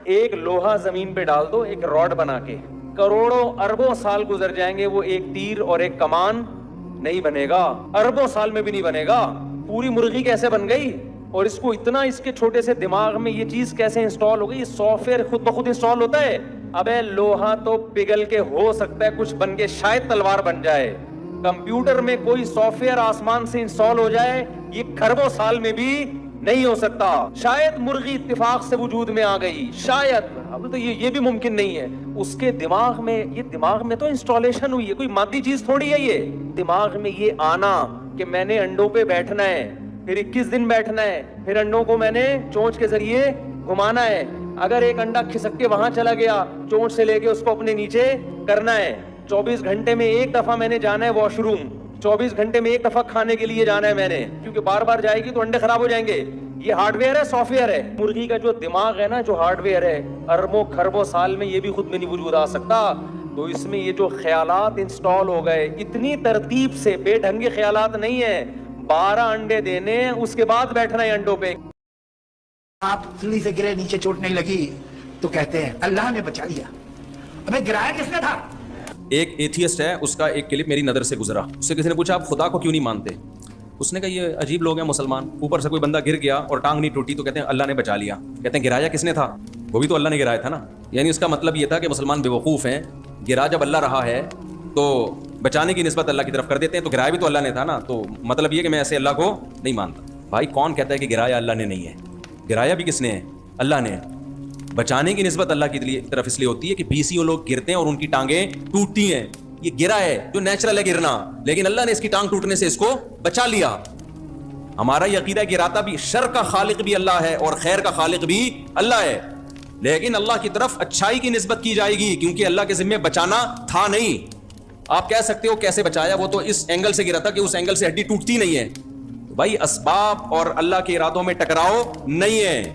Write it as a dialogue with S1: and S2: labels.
S1: ایک لوہا زمین پہ ڈال دو ایک راڈ بنا کے، کروڑوں اربوں سال گزر جائیں گے، وہ ایک تیر اور ایک کمان نہیں بنے گا، اربوں سال میں بھی نہیں بنے گا۔ پوری مرغی کیسے بن گئی؟ اور اس کو اتنا اس کے چھوٹے سے دماغ میں یہ چیز کیسے انسٹال ہو گئی؟ یہ سافٹ ویئر خود بخود انسٹال ہوتا ہے؟ ابے لوہا تو پگھل کے ہو سکتا ہے کچھ بن کے شاید تلوار بن جائے، کمپیوٹر میں کوئی سافٹ ویئر آسمان سے انسٹال ہو جائے یہ کھربوں سال میں بھی نہیں ہو سکتا۔ شاید مرغی اتفاق سے وجود میں آ گئی، شاید، اب تو یہ بھی ممکن نہیں ہے۔ اس کے دماغ میں، یہ دماغ میں تو انسٹالیشن ہوئی ہے، کوئی مادی چیز تھوڑی ہے یہ۔ دماغ میں یہ آنا کہ میں نے انڈوں پہ بیٹھنا ہے، پھر 21 دن بیٹھنا ہے، پھر انڈوں کو میں نے چونچ کے ذریعے گھمانا ہے، اگر ایک انڈا کھسک کے وہاں چلا گیا چونچ سے لے کے اس کو اپنے نیچے کرنا ہے، 24 گھنٹے میں ایک دفعہ میں نے جانا ہے واش روم، 24 گھنٹے میں ایک دفعہ کھانے کے لیے جانا ہے میں نے، کیونکہ بار بار جائے گی تو انڈے خراب ہو جائیں گے۔ یہ ہارڈ ویئر ہے، سافٹ ویئر ہے؟ مرغی کا جو دماغ ہے نا، جو ہارڈ ویئر ہے، اربوں کھربوں سال میں یہ بھی خود میں نہیں وجود آ سکتا۔ تو اس میں یہ جو خیالات انسٹال ہو گئے اتنی ترتیب سے، بے ڈھنگے خیالات نہیں ہیں، 12 انڈے دینے اس کے بعد بیٹھنا ہے انڈوں پہ۔
S2: آپ سیڑھی سے گرے، نیچے چوٹ نہیں لگی تو کہتے ہیں اللہ نے بچا لیا۔ ابے گرایا کس نے تھا؟
S3: ایک ایتھیسٹ ہے، اس کا ایک کلپ میری نظر سے گزرا، اس سے کسی نے پوچھا آپ خدا کو کیوں نہیں مانتے؟ اس نے کہا یہ عجیب لوگ ہیں مسلمان، اوپر سے کوئی بندہ گر گیا اور ٹانگ نہیں ٹوٹی تو کہتے ہیں اللہ نے بچا لیا۔ کہتے ہیں گرایا کس نے تھا؟ وہ بھی تو اللہ نے گرایا تھا نا۔ یعنی اس کا مطلب یہ تھا کہ مسلمان بیوقوف ہیں، گرا جب اللہ رہا ہے تو بچانے کی نسبت اللہ کی طرف کر دیتے ہیں، تو گرایا بھی تو اللہ نے تھا نا، تو مطلب یہ کہ میں ایسے اللہ کو نہیں مانتا۔ بھائی کون کہتا ہے کہ گرایا اللہ نے نہیں ہے؟ گرایا بھی کس نے ہے؟ اللہ نے۔ بچانے کی نسبت اللہ کی طرف اس لیے ہوتی ہے کہ 20 لوگ گرتے ہیں اور ان کی ٹانگیں ٹوٹتی ہیں، یہ گرا ہے جو نیچرل ہے گرنا، لیکن اللہ نے اس کی ٹانگ ٹوٹنے سے اس کو بچا لیا۔ ہمارا یہ عقیدہ ہے کہ گراتا بھی، شر کا خالق بھی اللہ ہے اور خیر کا خالق بھی اللہ ہے، لیکن اللہ کی طرف اچھائی کی نسبت کی جائے گی کیونکہ اللہ کے ذمہ بچانا تھا نہیں۔ آپ کہہ سکتے ہو کیسے بچایا، وہ تو اس اینگل سے گرا تھا کہ اس اینگل سے ہڈی ٹوٹتی نہیں ہے۔ بھائی اسباب اور اللہ کے ارادوں میں ٹکراؤ نہیں ہے۔